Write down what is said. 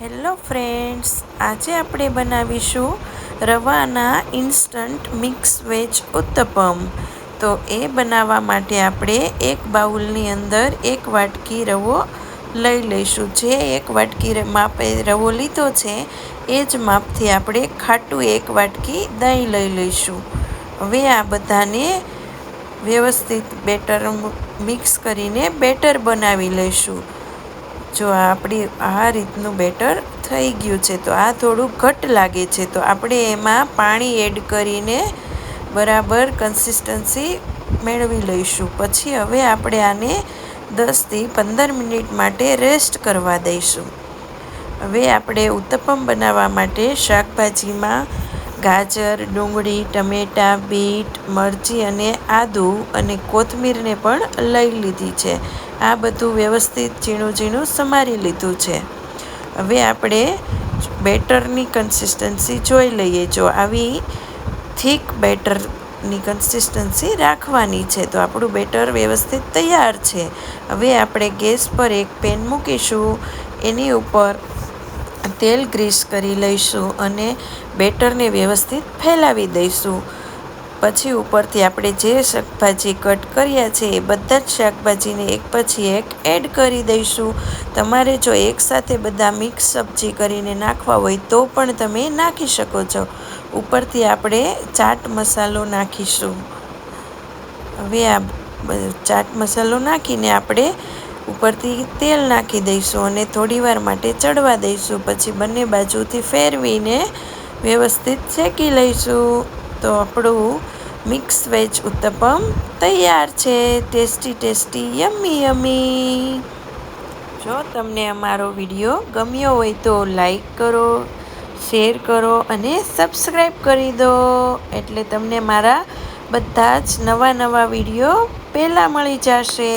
Hello friends, આજે આપણે બનાવીશું રવાના ઇન્સ્ટન્ટ મિક્સ વેજ ઉત્તપમ. તો એ બનાવવા માટે આપણે એક બાઉલની અંદર એક વાટકી રવો લઈ લઈશું. જે એક વાટકી માપે રવો લીધો છે એ જ માપથી આપણે ખાટું એક વાટકી દહીં લઈ લઈશું. હવે આ બધાને વ્યવસ્થિત બેટર મિક્સ કરીને બેટર બનાવી લઈશું. જો આપણી આ રીતનું બેટર થઈ ગયું છે, તો આ થોડું ઘટ્ટ લાગે છે, તો આપણે એમાં પાણી એડ કરીને બરાબર કન્સિસ્ટન્સી મેળવી લઈશું. પછી હવે આપણે આને 10થી 15 મિનિટ માટે રેસ્ટ કરવા દઈશું. હવે આપણે ઉત્તપમ બનાવવા માટે શાકભાજીમાં ગાજર, ડુંગળી, ટમેટાં, બીટ, મરચી અને આદું અને કોથમીરને પણ લઈ લીધી છે. આ બધું વ્યવસ્થિત ઝીણું ઝીણું સમારી લીધું છે. હવે આપણે બેટરની કન્સિસ્ટન્સી જોઈ લઈએ. જો આવી થીક બેટરની કન્સિસ્ટન્સી રાખવાની છે, તો આપણું બેટર વ્યવસ્થિત તૈયાર છે. હવે આપણે ગેસ પર એક પેન મૂકીશું. એની ઉપર તેલ ગ્રીસ કરી લઈશું અને બેટરને વ્યવસ્થિત ફેલાવી દઈશું. પછી ઉપરથી આપણે જે શાકભાજી કટ કર્યા છે એ બધા જ શાકભાજીને એક પછી એક એડ કરી દઈશું. તમારે જો એકસાથે બધા મિક્સ સબ્જી કરીને નાખવા હોય તો પણ તમે નાખી શકો છો. ઉપરથી આપણે ચાટ મસાલો નાખીશું. હવે આ ચાટ મસાલો નાખીને આપણે ઉપરથી તેલ નાખી દઈશું અને થોડીવાર માટે ચડવા દઈશું. પછી બંને બાજુથી ફેરવીને વ્યવસ્થિત શેકી લઈશું. તો આપણું મિક્સ વેજ ઉત્તપમ તૈયાર છે. Tasty tasty, yummy yummy. જો તમને અમારો વિડીયો ગમ્યો હોય તો લાઈક કરો, શેર કરો અને સબસ્ક્રાઈબ કરી દો, એટલે તમને મારા બધા જ નવા વિડીયો પહેલાં મળી જશે.